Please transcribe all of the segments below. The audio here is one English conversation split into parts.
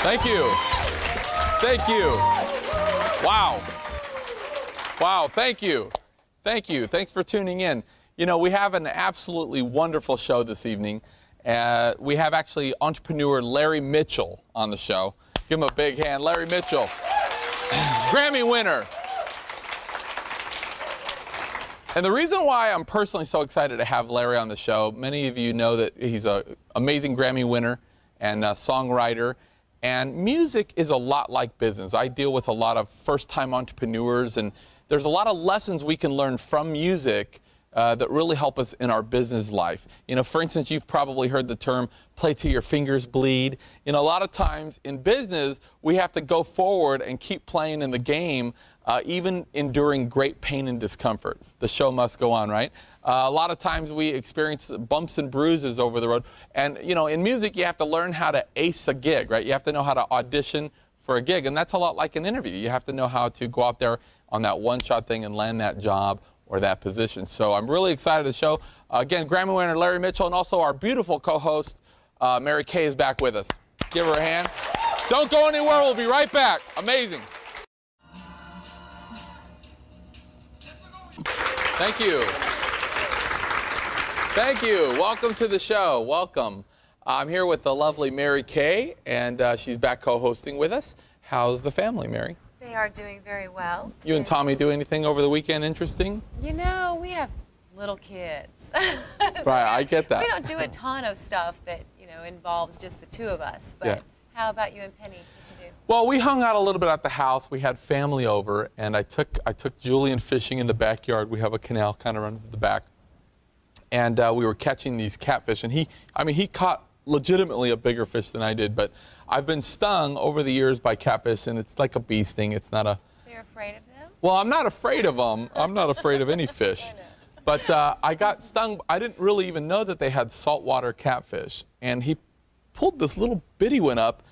Thank you. Thank you. Wow. Wow, thank you. Thank you. Thanks for tuning in. You know, we have an absolutely wonderful show this evening. We have actually entrepreneur Larry Mitchell on the show. Give him a big hand. Larry Mitchell, Grammy winner. And the reason why I'm personally so excited to have Larry on the show, many of you know that he's an amazing Grammy winner and a songwriter. And music is a lot like business. I deal with a lot of first-time entrepreneurs, and there's a lot of lessons we can learn from music that really help us in our business life. You know, for instance, you've probably heard the term play till your fingers bleed. You know, a lot of times in business, we have to go forward and keep playing in the game, even enduring great pain and discomfort. The show must go on, right? A lot of times we experience bumps and bruises over the road. And, you know, in music, you have to learn how to ace a gig, right? You have to know how to audition for a gig. And that's a lot like an interview. You have to know how to go out there on that one-shot thing and land that job or that position. So I'm really excited to show. Again, Grammy winner Larry Mitchell, and also our beautiful co-host, Mary Kay, is back with us. Give her a hand. Don't go anywhere. We'll be right back. Amazing. Thank you. Thank you. Welcome to the show. Welcome. I'm here with the lovely Mary Kay, and she's back co-hosting with us. How's the family, Mary? They are doing very well. You and Tommy do anything over the weekend interesting? You know, we have little kids. Right, I get that. We don't do a ton of stuff that, you know, involves just the two of us. But yeah. How about you and Penny? What'd you do? Well, we hung out a little bit at the house. We had family over, and I took Julian fishing in the backyard. We have a canal kind of running to the back. And we were catching these catfish, and he caught legitimately a bigger fish than I did, but I've been stung over the years by catfish, and it's like a bee sting. It's not a... So you're afraid of them? Well, I'm not afraid of them. I'm not afraid of any fish. But I got stung. I didn't really even know that they had saltwater catfish, and he pulled this little bitty one up,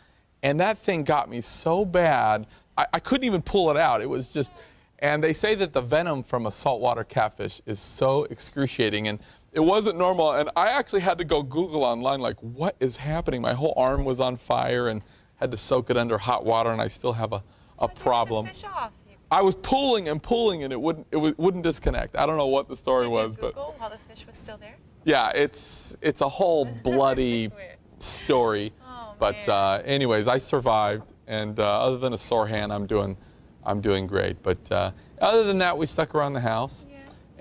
and that thing got me so bad, I couldn't even pull it out. It was just... And they say that the venom from a saltwater catfish is so excruciating, and it wasn't normal, and I actually had to go Google online, like, what is happening? My whole arm was on fire and had to soak it under hot water, and I still have a problem. Take the fish off? I was pulling, and it wouldn't disconnect. I don't know what the story was. Did you Google while the fish was still there? Yeah, it's a whole bloody story. Oh, but anyways, I survived, and other than a sore hand, I'm doing great. But other than that, we stuck around the house.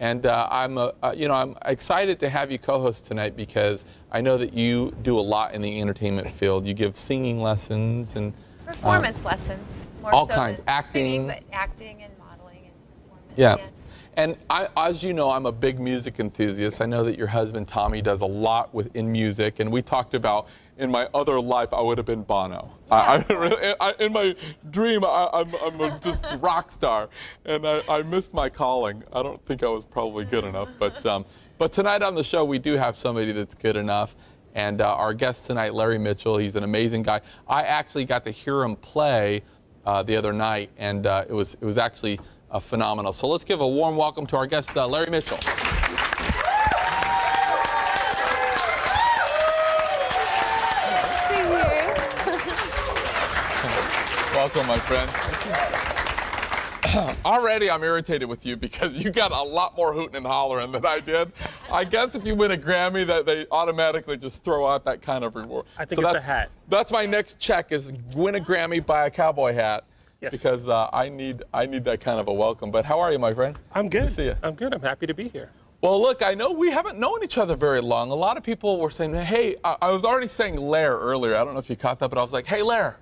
And I'm excited to have you co-host tonight because I know that you do a lot in the entertainment field. You give singing lessons and performance lessons, more all so kinds, acting, singing, but acting and modeling and performance. Yeah. Yes. And as you know, I'm a big music enthusiast. I know that your husband Tommy does a lot in music, and we talked about in my other life I would have been Bono. Yeah, in my dream, I'm just rock star, and I missed my calling. I don't think I was probably good enough, but tonight on the show we do have somebody that's good enough, and our guest tonight, Larry Mitchell. He's an amazing guy. I actually got to hear him play the other night, and it was actually phenomenal. So let's give a warm welcome to our guest, Larry Mitchell. Welcome, my friend. Already I'm irritated with you because you got a lot more hooting and hollering than I did. I guess if you win a Grammy, that they automatically just throw out that kind of reward. I think it's the hat. That's my next check is win a Grammy, buy a cowboy hat. Yes. Because I need that kind of a welcome. But how are you, my friend? I'm good. Good to see you. I'm good. I'm happy to be here. Well, look, I know we haven't known each other very long. A lot of people were saying, hey, I was already saying Lair earlier. I don't know if you caught that, but I was like, hey, Lair.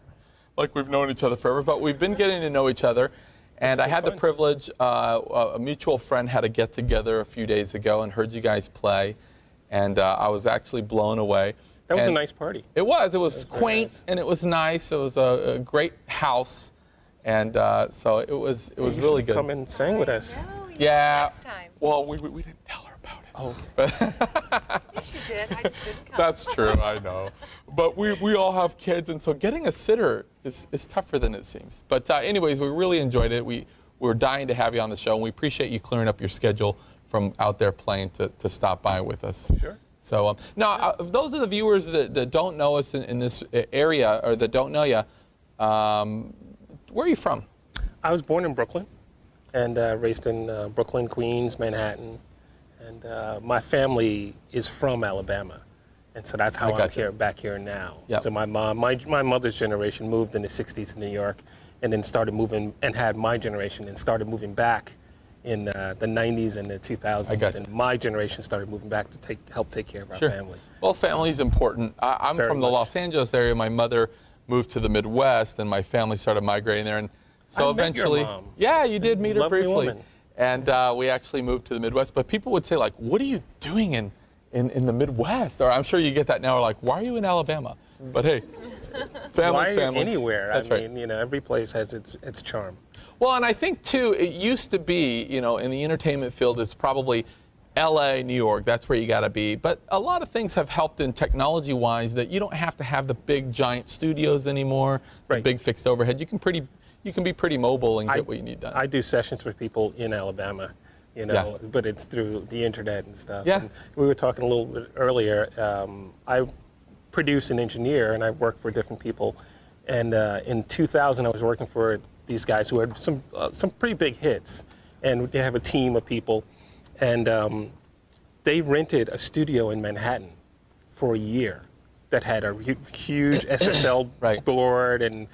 Like we've known each other forever, but we've been getting to know each other. And I had the privilege, a mutual friend had a get-together a few days ago and heard you guys play. And I was actually blown away. That was a nice party. It was quaint, nice. And it was nice. It was a great house. And so it was really good. Come and sang with us. Yeah. Next time. Well, we didn't tell her about it. Oh. Yes, you did. I just didn't come. That's true. I know. But we all have kids, and so getting a sitter is tougher than it seems. But anyways, we really enjoyed it. We're dying to have you on the show, and we appreciate you clearing up your schedule from out there playing to stop by with us. Sure. So now, those are the viewers that don't know us in this area or that don't know you. Where are you from? I was born in Brooklyn and raised in Brooklyn, Queens, Manhattan. And my family is from Alabama. And so that's how I'm here, back here now. Yep. So my mother's generation moved in the 60s to New York and then started moving, and had my generation and started moving back in the 90s and the 2000s. And my generation started moving back to help take care of our family. Well, family's important. I'm from the Los Angeles area. My mother moved to the Midwest, and my family started migrating there. And so eventually, met your mom. Yeah, you did meet her briefly. Woman. And we actually moved to the Midwest. But people would say, like, what are you doing in the Midwest? Or I'm sure you get that now, like, why are you in Alabama? But hey, family's family. Anywhere. That's I mean, every place has its charm. Well, and I think, too, it used to be, in the entertainment field, it's probably LA, New York, that's where you got to be. But a lot of things have helped in technology-wise that you don't have to have the big, giant studios anymore, the big fixed overhead. You can be pretty mobile and get what you need done. I do sessions with people in Alabama, but it's through the internet and stuff. Yeah. And we were talking a little bit earlier. I produce and engineer, and I work for different people. And in 2000, I was working for these guys who had some pretty big hits, and they have a team of people, and they rented a studio in Manhattan for a year that had a huge SSL board and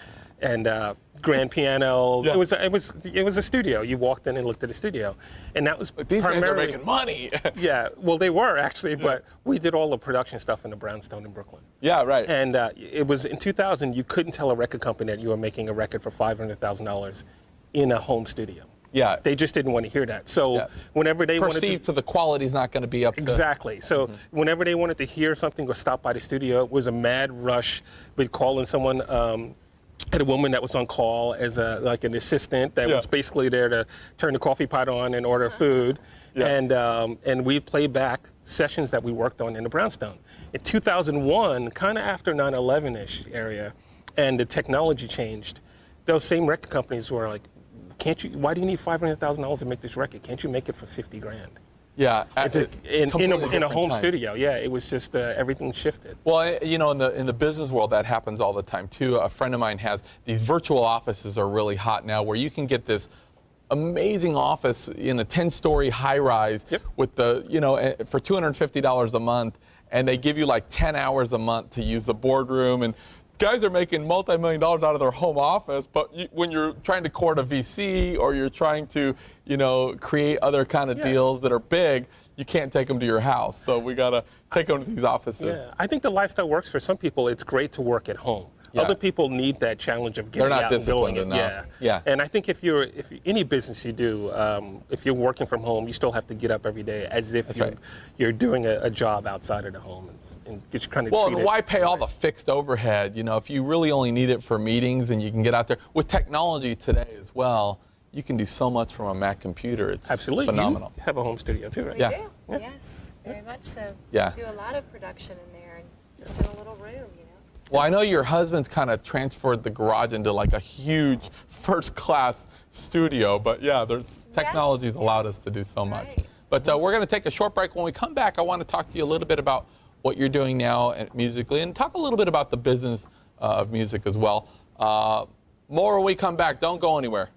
grand piano. Yeah. It was a studio. You walked in and looked at a studio, and that was But these guys are making money. Yeah, well, they were actually, but we did all the production stuff in the brownstone in Brooklyn. Yeah, right. And it was in 2000. You couldn't tell a record company that you were making a record for $500,000 in a home studio. Yeah. They just didn't want to hear that. So whenever they perceived to the quality's not going to be up to... Exactly. So whenever they wanted to hear something or stop by the studio, it was a mad rush. We'd call in someone. Had a woman that was on call as like an assistant that was basically there to turn the coffee pot on and order food. And we played back sessions that we worked on in the brownstone. In 2001, kind of after 9/11-ish area, and the technology changed, those same record companies were like, why do you need $500,000 to make this record? Can't you make it for 50 grand? Yeah, in a home studio. Yeah, it was just everything shifted. Well, in the business world, that happens all the time too. A friend of mine has these virtual offices are really hot now, where you can get this amazing office in a 10-story high-rise with the for $250 a month, and they give you like 10 hours a month to use the boardroom. And guys are making multi-million dollars out of their home office, but when you're trying to court a VC or you're trying to, create other kind of deals that are big, you can't take them to your house. So we got to take them to these offices. Yeah, I think the lifestyle works for some people. It's great to work at home. Yeah. Other people need that challenge of getting out and doing it. Yeah. And I think if any business you do, if you're working from home, you still have to get up every day as if you're doing a job outside of the home and get kind of. Well, and why pay all the fixed overhead? If you really only need it for meetings and you can get out there with technology today as well, you can do so much from a Mac computer. It's phenomenal. You have a home studio too, right? We do. Yes, very much so. Yeah. We do a lot of production in there, and just in a little room, Well, I know your husband's kind of transferred the garage into like a huge first-class studio, but yeah, the technology's allowed us to do so much. But we're going to take a short break. When we come back, I want to talk to you a little bit about what you're doing now musically, and talk a little bit about the business of music as well. More when we come back. Don't go anywhere.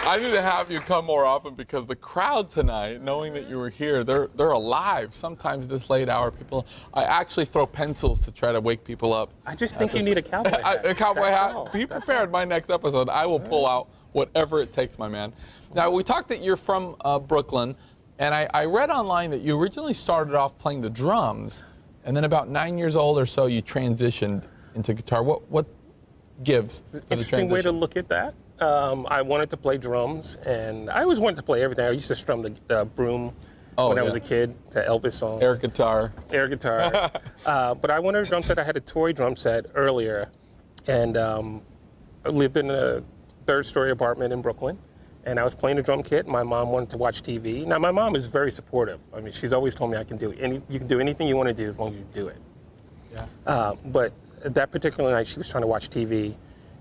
I need to have you come more often because the crowd tonight, knowing that you were here, they're alive. Sometimes this late hour, I actually throw pencils to try to wake people up. I just think you need a cowboy hat. A cowboy hat. Be prepared. My next episode, I will pull out whatever it takes, my man. Now, we talked that you're from Brooklyn, and I read online that you originally started off playing the drums, and then about 9 years old or so, you transitioned into guitar. What gives for the transition? Interesting way to look at that. I wanted to play drums, and I always wanted to play everything. I used to strum the broom when I was a kid to Elvis songs. Air guitar. But I wanted a drum set. I had a toy drum set earlier, and I lived in a third-story apartment in Brooklyn, and I was playing the drum kit. My mom wanted to watch TV. Now, my mom is very supportive. I mean, she's always told me you can do anything you want to do as long as you do it. Yeah. But that particular night, she was trying to watch TV,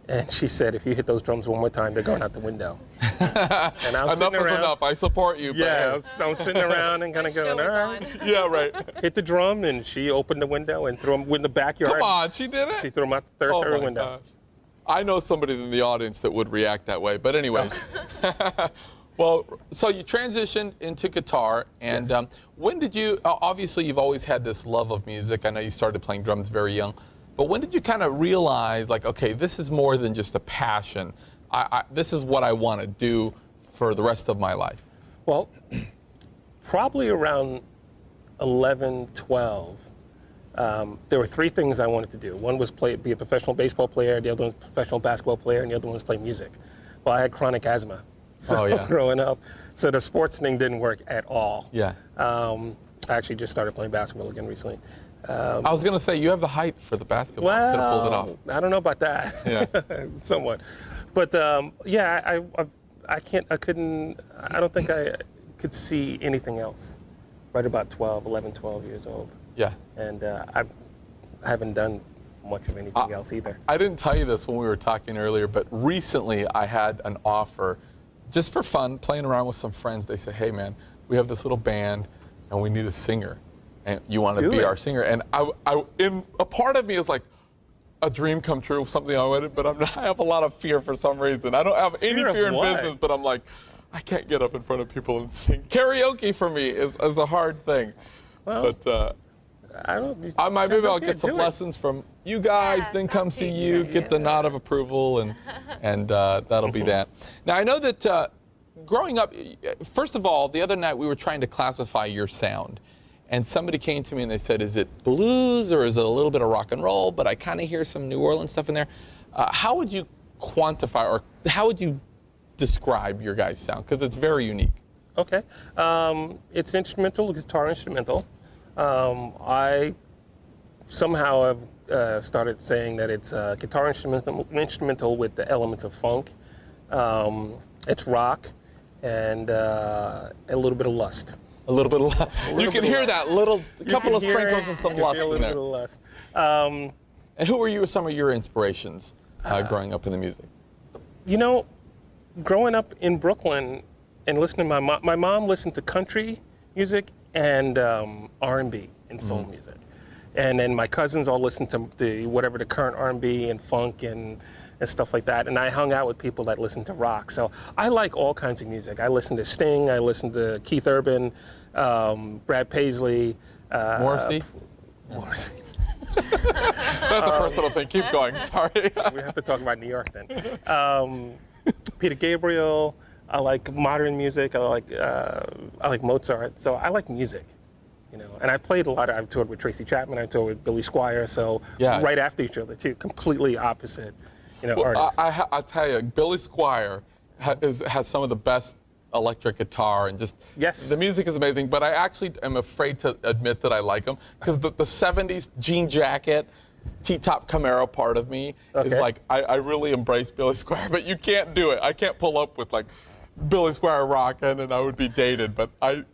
and she said, if you hit those drums one more time, they're going out the window. And I'm Enough is enough. I support you. Yeah, I'm sitting around and kind of going, all right. Yeah, right. Hit the drum, and she opened the window and threw him in the backyard. Come on, she did it? She threw him out the third window. Gosh. I know somebody in the audience that would react that way, but anyways. Well, so you transitioned into guitar, and Yes. When did you, obviously you've always had this love of music. I know you started playing drums very young, but when did you kind of realize, like, okay, this is more than just a passion. This is what I want to do for the rest of my life? Well, probably around 11, 12, there were three things I wanted to do. One was be a professional baseball player, the other one was a professional basketball player, and the other one was play music. Well, I had chronic asthma. So growing up, so the sports thing didn't work at all. Yeah. I actually just started playing basketball again recently. I was going to say, you have the height for the basketball. Could have pulled it off. I don't know about that. Yeah. Somewhat. But yeah, I don't think I could see anything else right about 11, 12 years old. Yeah. And I haven't done much of anything else either. I didn't tell you this when we were talking earlier, but recently I had an offer, just for fun, playing around with some friends. They said, hey man, we have this little band and we need a singer. And you want to be our singer. And a part of me is like, a dream come true, something I wanted, but I have a lot of fear for some reason. I don't have any fear in business, but I'm like, I can't get up in front of people and sing. Karaoke for me is a hard thing. Well, but maybe I'll get some lessons from you guys, then come see you, get the nod of approval, and that'll be that. Now, I know that growing up, first of all, the other night we were trying to classify your sound. And somebody came to me and they said, is it blues or is it a little bit of rock and roll? But I kind of hear some New Orleans stuff in there. How would you quantify, or how would you describe your guys' sound? Because it's very unique. Okay. It's instrumental, guitar instrumental. I somehow have started saying that it's guitar instrumental with the elements of funk. It's rock and a little bit of lust. A little bit of you can hear that little couple of sprinkles of some lust in there. A little bit of lust. And who were some of your inspirations growing up in the music? You know, growing up in Brooklyn and listening to my mom listened to country music and R&B and soul music. And then my cousins all listened to whatever the current R&B and funk and stuff like that. And I hung out with people that listened to rock. So I like all kinds of music. I listen to Sting, I listen to Keith Urban, Brad Paisley. Morrissey? Morrissey. That's a personal thing. Keep going. Sorry. We have to talk about New York then. Peter Gabriel. I like modern music. I like Mozart. So I like music. You know, and I played a lot. I've toured with Tracy Chapman. I toured with Billy Squier. So right after each other too, completely opposite. Artists. I tell you, Billy Squier has some of the best electric guitar, and just the music is amazing. But I actually am afraid to admit that I like him because the 70s jean jacket, T-top Camaro part of me is like, I really embrace Billy Squier, but you can't do it. I can't pull up with like Billy Squier rocking, and I would be dated. But I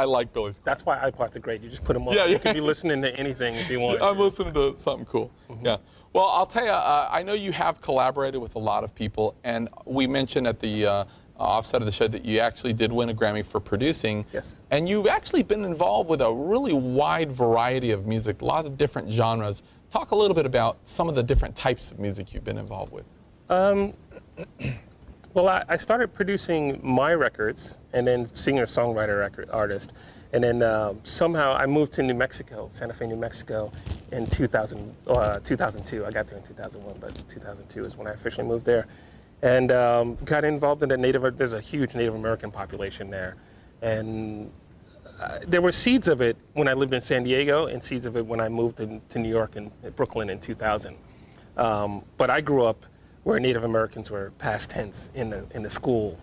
like Billy Squier. That's why iPods are great. You just put them on. You can be listening to anything if you want. I'm listening to something cool. Yeah. Well, I'll tell you, I know you have collaborated with a lot of people, and we mentioned at the offset of the show that you actually did win a Grammy for producing. Yes. And you've actually been involved with a really wide variety of music, lots of different genres. Talk a little bit about some of the different types of music you've been involved with. Well, I started producing my records and then singer-songwriter artist. And then somehow I moved to New Mexico, Santa Fe, New Mexico in 2002. I got there in 2001, but 2002 is when I officially moved there. And got involved in there's a huge Native American population there. And there were seeds of it when I lived in San Diego and seeds of it when I moved to New York and Brooklyn in 2000. But I grew up where Native Americans were past tense in the school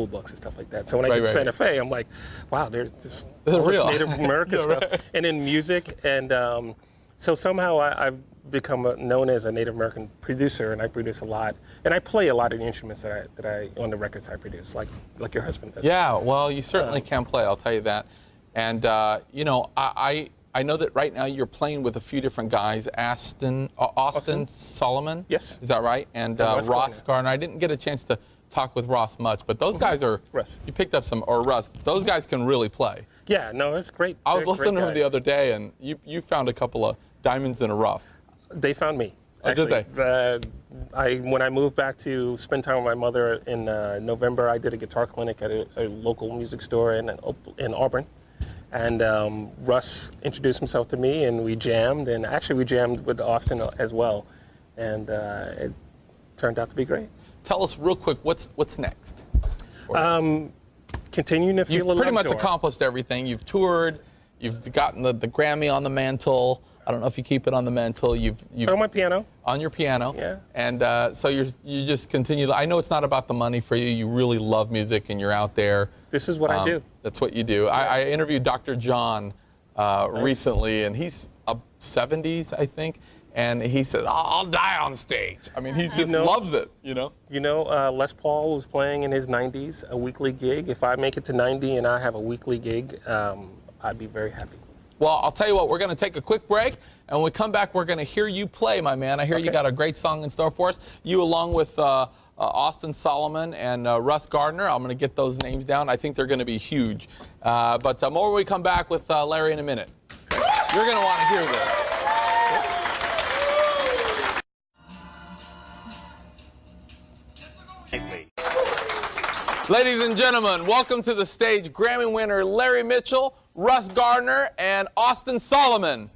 books and stuff like that. So when I get to Santa Fe, I'm like, wow, there's this Native American stuff, and in music, and so somehow I've become known as a Native American producer, and I produce a lot, and I play a lot of the instruments that I on the records I produce, like your husband does. Yeah, well, you certainly can play. I'll tell you that, and I I know that right now you're playing with a few different guys, Austin Solomon. Yes. Is that right? And Ross Gardner. I didn't get a chance to talk with Ross much, but those guys are. Russ. You picked up some, or Russ. Those guys can really play. Yeah, no, it's great. I was They're listening to great him the guys. other day, and you found a couple of diamonds in a rough. They found me. Oh, did they? When I moved back to spend time with my mother in November, I did a guitar clinic at a local music store in Auburn. And Russ introduced himself to me, and we jammed. And actually, we jammed with Austin as well. And it turned out to be great. Tell us real quick, what's next? Continuing to feel You've a pretty much love door. accomplished everything. You've toured. You've gotten the Grammy on the mantle. I don't know if you keep it on the mantle. You've On my piano. on your piano. Yeah. And so you just continue. I know it's not about the money for you. You really love music, and you're out there. This is what I do. That's what you do. I interviewed Dr. John recently, and he's up 70s, I think. And he said, I'll die on stage. I mean, he just loves it, you know? You know, Les Paul was playing in his 90s, a weekly gig. If I make it to 90 and I have a weekly gig, I'd be very happy. Well, I'll tell you what, we're going to take a quick break, and when we come back, we're going to hear you play, my man. I hear you got a great song in store for us. You along with Austin Solomon and Russ Gardner. I'm going to get those names down. I think they're going to be huge. But more when we come back with Larry in a minute. You're going to want to hear this. Ladies and gentlemen, welcome to the stage Grammy winner Larry Mitchell, Russ Gardner, and Austin Solomon.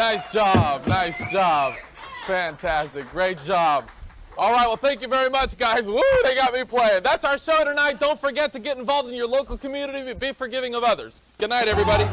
Nice job, nice job. Fantastic, great job. All right, well, thank you very much, guys. Woo, they got me playing. That's our show tonight. Don't forget to get involved in your local community. Be forgiving of others. Good night, everybody.